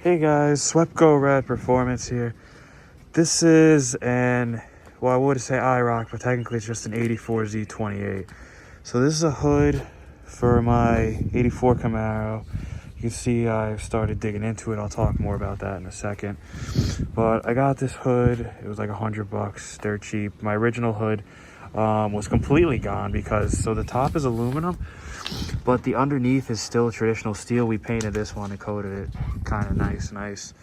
Hey guys, Swept Red Performance here. This is well, I would say Iroc, but technically it's just an 84 Z28. So this is a hood for my 84 Camaro. You can see I've started digging into it. I'll talk more about that in a second. But I got this hood. It was like $100, dirt cheap. My original hood was completely gone so the top is aluminum, but the underneath is still traditional steel. We painted this one and coated it kind of nice.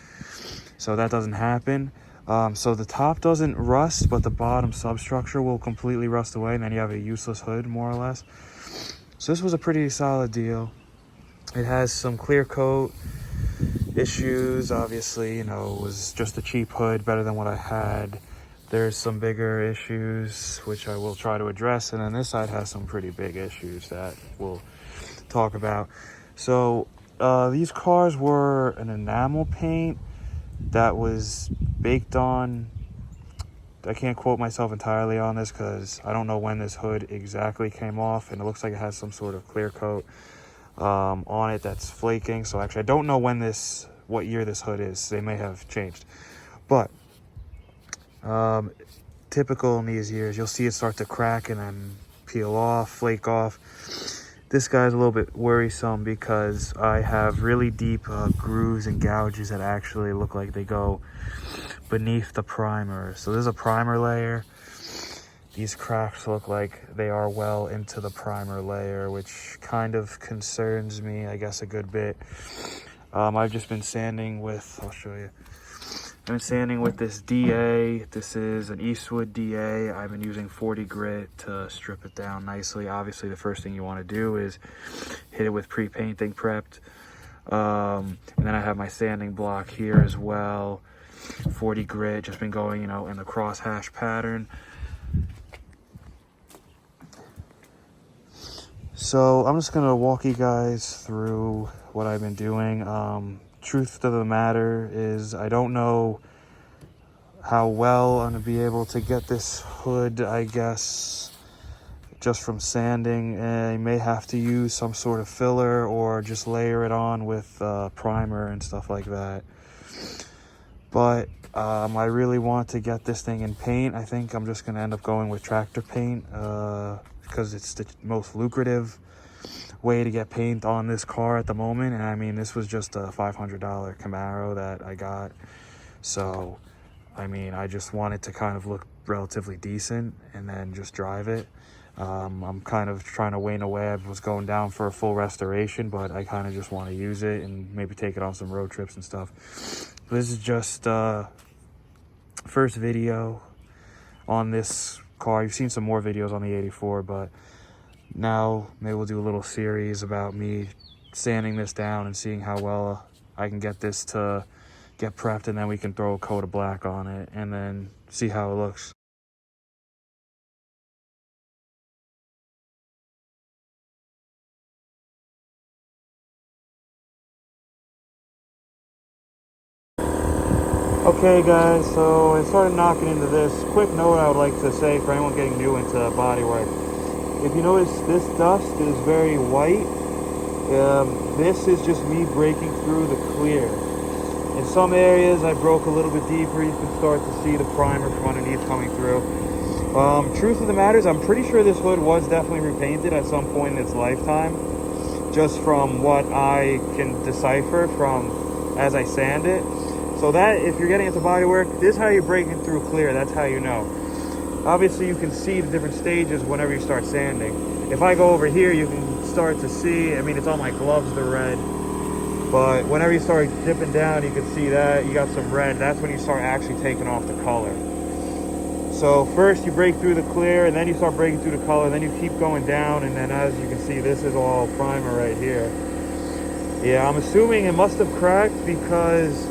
So that doesn't happen. So the top doesn't rust, but the bottom substructure will completely rust away, and then you have a useless hood, more or less. So this was a pretty solid deal. It has some clear coat issues, obviously. You know, it was just a cheap hood, better than what I had. There's some bigger issues, which I will try to address. And then this side has some pretty big issues that we'll talk about. So these cars were an enamel paint that was baked on. I can't quote myself entirely on this because I don't know when this hood exactly came off, and it looks like it has some sort of clear coat on it that's flaking. So actually I don't know what year this hood is. They may have changed, but typical in these years, you'll see it start to crack and then peel off, flake off. This guy's a little bit worrisome because I have really deep grooves and gouges that actually look like they go beneath the primer. So there's a primer layer. These cracks look like they are well into the primer layer, which kind of concerns me, I guess, a good bit. I've just been sanding with, I'll show you. I've been sanding with this DA. This is an Eastwood DA. I've been using 40 grit to strip it down nicely. Obviously, the first thing you want to do is hit it with pre-painting prepped. And then I have my sanding block here as well. 40 grit, just been going, in the crosshatch pattern. So I'm just gonna walk you guys through what I've been doing. Truth of the matter is I don't know how well I'm gonna be able to get this hood, I guess, just from sanding. I may have to use some sort of filler or just layer it on with primer and stuff like that. But I really want to get this thing in paint. I think I'm just gonna end up going with tractor paint because it's the most lucrative way to get paint on this car at the moment. And I mean, this was just a $500 Camaro that I got, so I mean, I just want it to kind of look relatively decent and then just drive it. I'm kind of trying to wane away. I was going down for a full restoration, but I kind of just want to use it and maybe take it on some road trips and stuff. This is just first video on this car. You've seen some more videos on the 84, but now maybe we'll do a little series about me sanding this down and seeing how well I can get this to get prepped, and then we can throw a coat of black on it and then see how it looks. Okay guys, so I started knocking into this. Quick note I would like to say for anyone getting new into bodywork. If you notice, this dust is very white. This is just me breaking through the clear. In some areas I broke a little bit deeper. You can start to see the primer from underneath coming through. Truth of the matter is, I'm pretty sure this hood was definitely repainted at some point in its lifetime, just from what I can decipher from as I sand it. So that, if you're getting into bodywork, this is how you're breaking through clear. That's how you know. Obviously, you can see the different stages whenever you start sanding. If I go over here, you can start to see, I mean, it's on my gloves, the red. But whenever you start dipping down, you can see that you got some red. That's when you start actually taking off the color. So first you break through the clear, and then you start breaking through the color, then you keep going down, and then as you can see, this is all primer right here. Yeah, I'm assuming it must have cracked because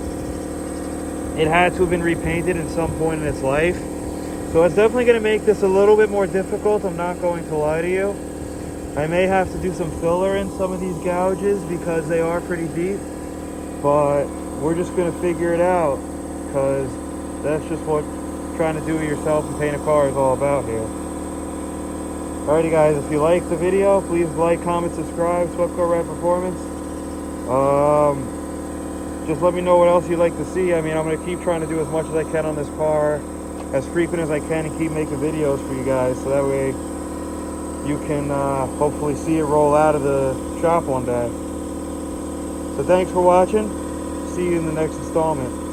it had to have been repainted at some point in its life. So it's definitely going to make this a little bit more difficult. I'm not going to lie to you. I may have to do some filler in some of these gouges because they are pretty deep. But we're just going to figure it out, because that's just what trying to do it yourself and paint a car is all about here. Alrighty guys, if you like the video, please like, comment, subscribe. Swept Red Performance. just let me know what else you'd like to see. I mean, I'm going to keep trying to do as much as I can on this car, as frequent as I can, and keep making videos for you guys, so that way you can hopefully see it roll out of the shop one day. So thanks for watching. See you in the next installment.